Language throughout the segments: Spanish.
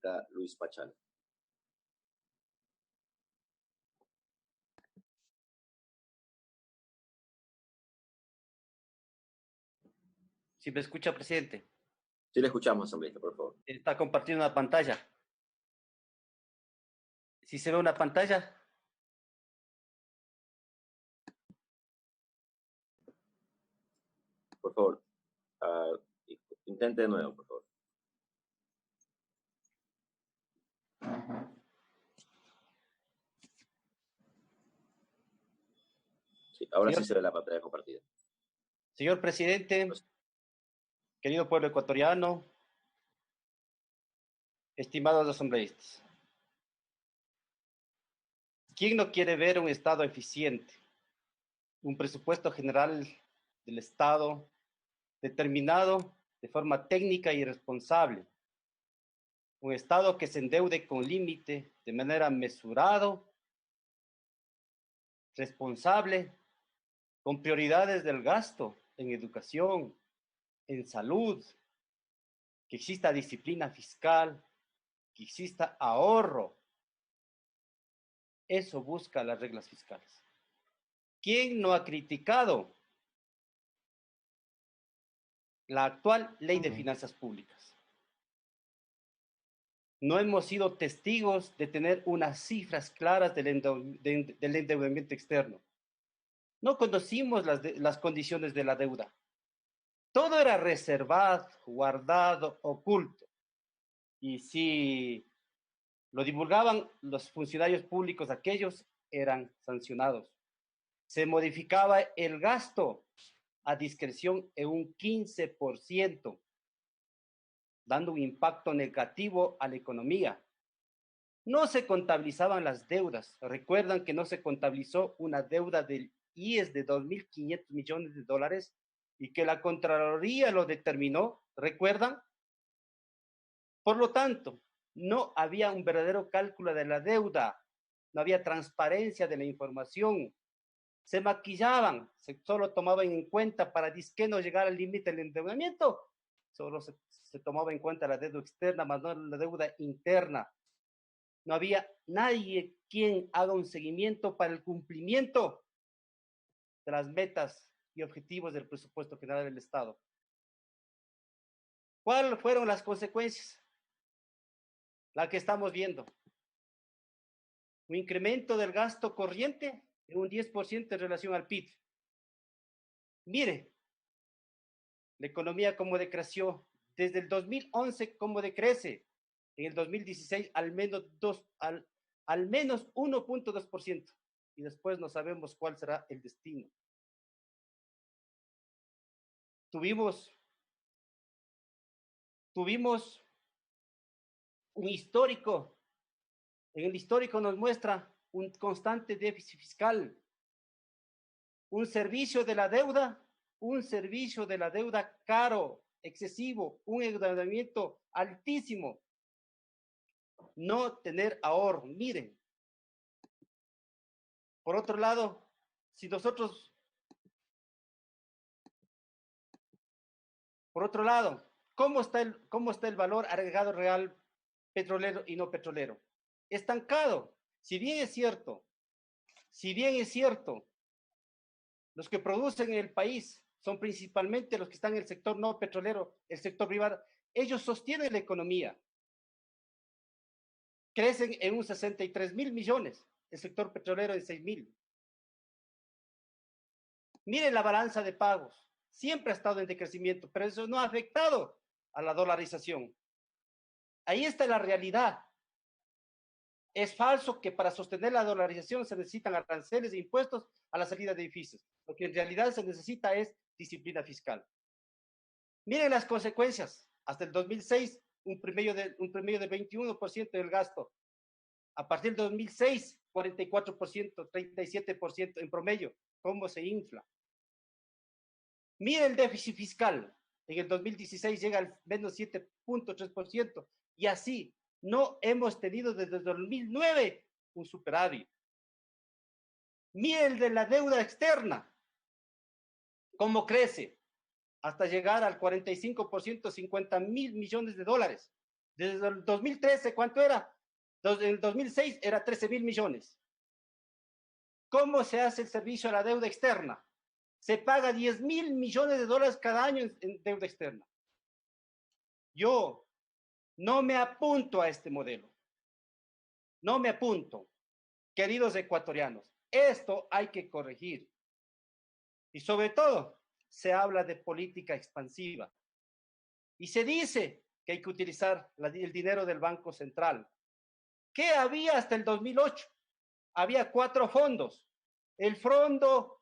República, Luis Pachal. ¿Sí me escucha, presidente? Sí, le escuchamos, asambleísta, por favor. Está compartiendo una pantalla. ¿Sí se ve una pantalla? Por favor, intente de nuevo, por favor. Sí, ahora sí se ve la pantalla compartida. Señor presidente, querido pueblo ecuatoriano, estimados asambleístas, ¿quién no quiere ver un Estado eficiente, un presupuesto general del Estado determinado de forma técnica y responsable, un Estado que se endeude con límite, de manera mesurado, responsable, con prioridades del gasto en educación, en salud, que exista disciplina fiscal, que exista ahorro? Eso busca las reglas fiscales. ¿Quién no ha criticado la actual ley de finanzas públicas? No hemos sido testigos de tener unas cifras claras del endeudamiento externo. No conocimos las condiciones de la deuda. Todo era reservado, guardado, oculto. Y si lo divulgaban los funcionarios públicos, aquellos eran sancionados. Se modificaba el gasto a discreción en un 15%, dando un impacto negativo a la economía. No se contabilizaban las deudas. Recuerdan que no se contabilizó una deuda del IES de 2.500 millones de dólares y que la Contraloría lo determinó. ¿Recuerdan? Por lo tanto, no había un verdadero cálculo de la deuda, no había transparencia de la información, se maquillaban, solo tomaban en cuenta para disque no llegar al límite del endeudamiento, solo se tomaba en cuenta la deuda externa, más no la deuda interna. No había nadie quien haga un seguimiento para el cumplimiento de las metas y objetivos del presupuesto general del Estado. ¿Cuáles fueron las consecuencias? La que estamos viendo. Un incremento del gasto corriente en un 10% en relación al PIB. Mire, la economía cómo decreció desde el 2011, cómo decrece. En el 2016 al menos 1.2%. Y después no sabemos cuál será el destino. Tuvimos un histórico. En el histórico nos muestra un constante déficit fiscal, un servicio de la deuda caro, excesivo, un endeudamiento altísimo, no tener ahorro. Miren, por otro lado, si nosotros, por otro lado, ¿cómo está el valor agregado real petrolero y no petrolero? Estancado. Si bien es cierto, los que producen en el país son principalmente los que están en el sector no petrolero, el sector privado. Ellos sostienen la economía. Crecen en un 63.000 millones, el sector petrolero en 6.000. Miren la balanza de pagos. Siempre ha estado en decrecimiento, pero eso no ha afectado a la dolarización. Ahí está la realidad. Es falso que para sostener la dolarización se necesitan aranceles e impuestos a la salida de edificios. Lo que en realidad se necesita es disciplina fiscal. Miren las consecuencias. Hasta el 2006, un promedio de 21% del gasto. A partir del 2006, 44%, 37% en promedio. ¿Cómo se infla? Miren el déficit fiscal. En el 2016 llega al menos 7.3%. Y así, no hemos tenido desde el 2009 un superávit. Miren el de la deuda externa. ¿Cómo crece? Hasta llegar al 45%, 50.000 millones de dólares. Desde el 2013, ¿cuánto era? En el 2006 era 13.000 millones. ¿Cómo se hace el servicio a la deuda externa? Se paga 10.000 millones de dólares cada año en deuda externa. Yo no me apunto a este modelo. No me apunto, queridos ecuatorianos. Esto hay que corregir. Y sobre todo, se habla de política expansiva. Y se dice que hay que utilizar el dinero del Banco Central. ¿Qué había hasta el 2008? Había 4 fondos. El Fondo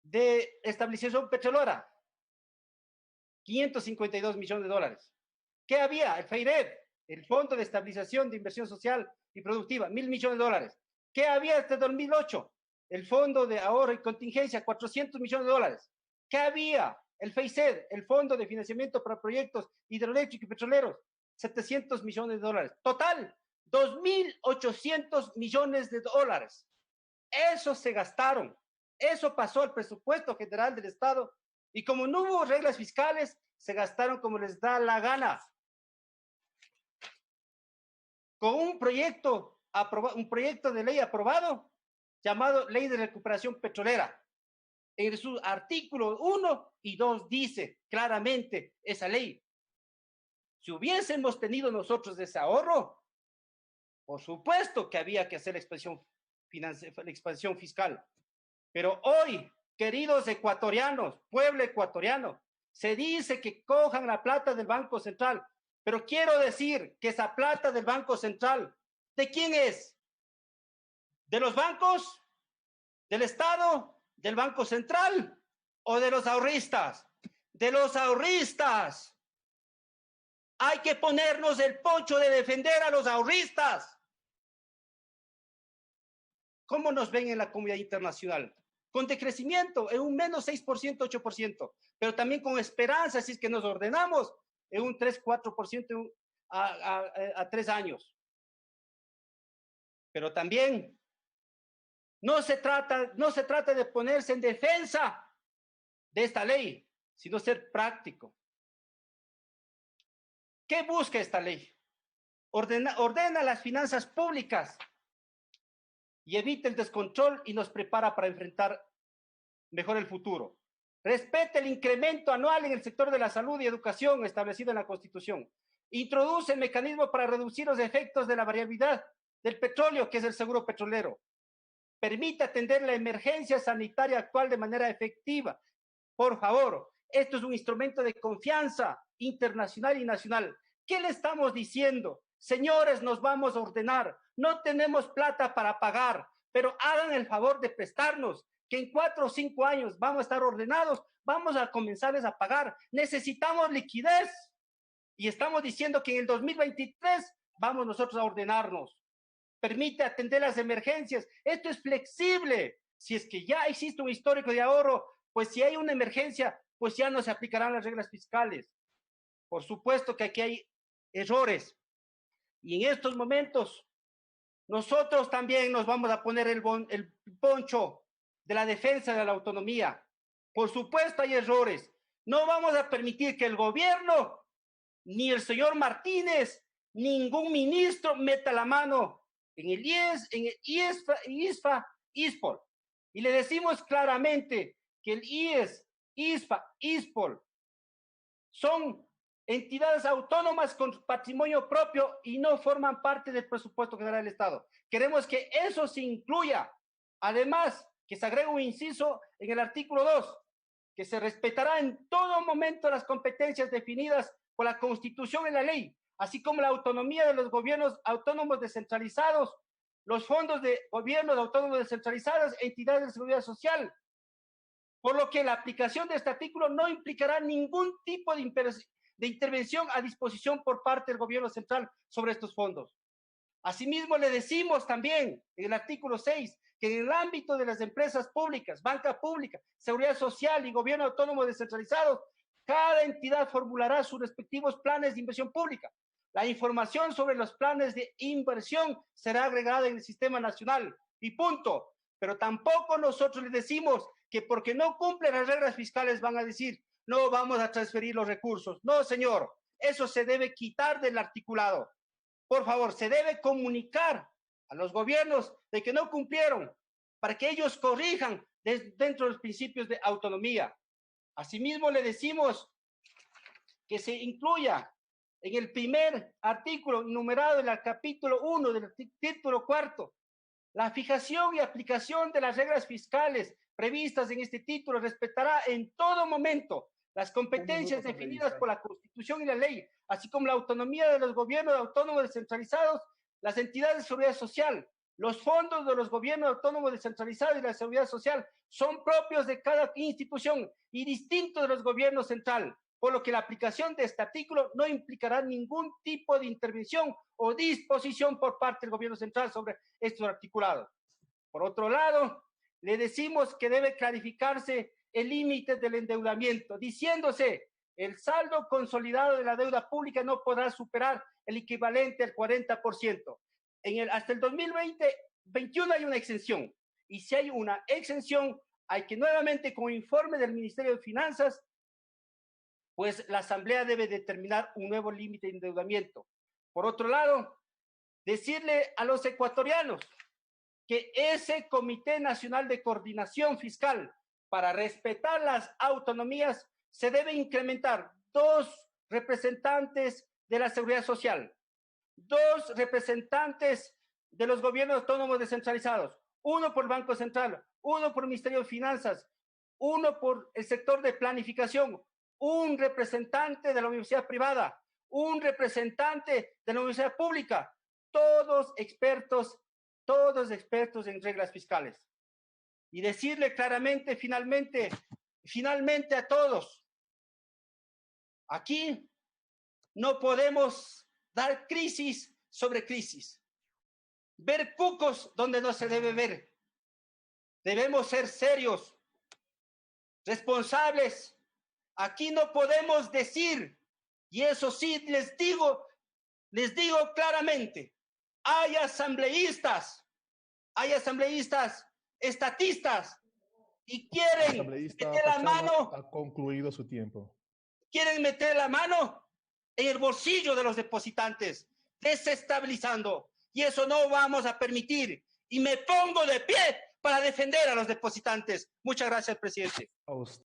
de Estabilización Petrolera, 552 millones de dólares. ¿Qué había? El FEIRED, el Fondo de Estabilización de Inversión Social y Productiva, 1.000 millones de dólares. ¿Qué había hasta el 2008? El Fondo de Ahorro y Contingencia, 400 millones de dólares. ¿Qué había? El FEICED, el Fondo de Financiamiento para Proyectos Hidroeléctricos y Petroleros, 700 millones de dólares. Total, 2.800 millones de dólares. Eso se gastaron. Eso pasó al presupuesto general del Estado. Y como no hubo reglas fiscales, se gastaron como les da la gana. Con un proyecto de ley aprobado llamado Ley de Recuperación Petrolera. En sus artículos 1 y 2 dice claramente esa ley. Si hubiésemos tenido nosotros ese ahorro, por supuesto que había que hacer la expansión fiscal. Pero hoy, queridos ecuatorianos, pueblo ecuatoriano, se dice que cojan la plata del Banco Central. Pero quiero decir que esa plata del Banco Central, ¿de quién es? ¿De los bancos? ¿Del Estado? ¿Del Banco Central? ¿O de los ahorristas? De los ahorristas. Hay que ponernos el poncho de defender a los ahorristas. ¿Cómo nos ven en la comunidad internacional? Con decrecimiento, en un menos 6%, 8%, pero también con esperanza, si es que nos ordenamos, en un 3, 4% a 3 años. Pero también no se trata de ponerse en defensa de esta ley, sino ser práctico. ¿Qué busca esta ley? Ordena las finanzas públicas y evita el descontrol y nos prepara para enfrentar mejor el futuro. Respeta el incremento anual en el sector de la salud y educación establecido en la Constitución. Introduce el mecanismo para reducir los efectos de la variabilidad del petróleo, que es el seguro petrolero. Permite atender la emergencia sanitaria actual de manera efectiva. Por favor, esto es un instrumento de confianza internacional y nacional. ¿Qué le estamos diciendo? Señores, nos vamos a ordenar. No tenemos plata para pagar, pero hagan el favor de prestarnos, que en 4 o 5 años vamos a estar ordenados, vamos a comenzarles a pagar. Necesitamos liquidez. Y estamos diciendo que en el 2023 vamos nosotros a ordenarnos. Permite atender las emergencias. Esto es flexible. Si es que ya existe un histórico de ahorro, pues si hay una emergencia, pues ya no se aplicarán las reglas fiscales. Por supuesto que aquí hay errores. Y en estos momentos, nosotros también nos vamos a poner el poncho de la defensa de la autonomía. Por supuesto hay errores. No vamos a permitir que el gobierno, ni el señor Martínez, ningún ministro meta la mano en el IES, en el ISFA, ISPOL. Y le decimos claramente que el IES, ISFA, ISPOL son entidades autónomas con patrimonio propio y no forman parte del presupuesto general del Estado. Queremos que eso se incluya. Además, que se agregue un inciso en el artículo 2, que se respetará en todo momento las competencias definidas por la Constitución y la ley, así como la autonomía de los gobiernos autónomos descentralizados, los fondos de gobiernos autónomos descentralizados, entidades de seguridad social, por lo que la aplicación de este artículo no implicará ningún tipo de intervención a disposición por parte del gobierno central sobre estos fondos. Asimismo, le decimos también en el artículo 6 que en el ámbito de las empresas públicas, banca pública, seguridad social y gobierno autónomo descentralizados, cada entidad formulará sus respectivos planes de inversión pública. La información sobre los planes de inversión será agregada en el sistema nacional y punto. Pero tampoco nosotros les decimos que porque no cumplen las reglas fiscales van a decir, no vamos a transferir los recursos. No, señor. Eso se debe quitar del articulado. Por favor, se debe comunicar a los gobiernos de que no cumplieron para que ellos corrijan dentro de los principios de autonomía. Asimismo, le decimos que se incluya en el primer artículo numerado en el capítulo 1 del título 4, la fijación y aplicación de las reglas fiscales previstas en este título respetará en todo momento las competencias definidas por la Constitución y la ley, así como la autonomía de los gobiernos autónomos descentralizados, las entidades de seguridad social. Los fondos de los gobiernos autónomos descentralizados y la seguridad social son propios de cada institución y distintos de los gobiernos centrales, por lo que la aplicación de este artículo no implicará ningún tipo de intervención o disposición por parte del gobierno central sobre estos articulados. Por otro lado, le decimos que debe clarificarse el límite del endeudamiento, diciéndose el saldo consolidado de la deuda pública no podrá superar el equivalente al 40%. Hasta el 2021 hay una exención, y si hay una exención, hay que nuevamente, con informe del Ministerio de Finanzas, pues la Asamblea debe determinar un nuevo límite de endeudamiento. Por otro lado, decirle a los ecuatorianos que ese Comité Nacional de Coordinación Fiscal, para respetar las autonomías, se debe incrementar 2 representantes de la Seguridad Social, 2 representantes de los gobiernos autónomos descentralizados, 1 por el Banco Central, 1 por el Ministerio de Finanzas, 1 por el sector de planificación, 1 representante de la universidad privada, 1 representante de la universidad pública, todos expertos en reglas fiscales. Y decirle claramente, finalmente a todos, aquí no podemos dar crisis sobre crisis, ver cucos donde no se debe ver. Debemos ser serios, responsables. Aquí no podemos decir, y eso sí les digo claramente, hay asambleístas estatistas y quieren meter la mano. Ha concluido su tiempo. Quieren meter la mano en el bolsillo de los depositantes, desestabilizando. Y eso no vamos a permitir. Y me pongo de pie para defender a los depositantes. Muchas gracias, presidente.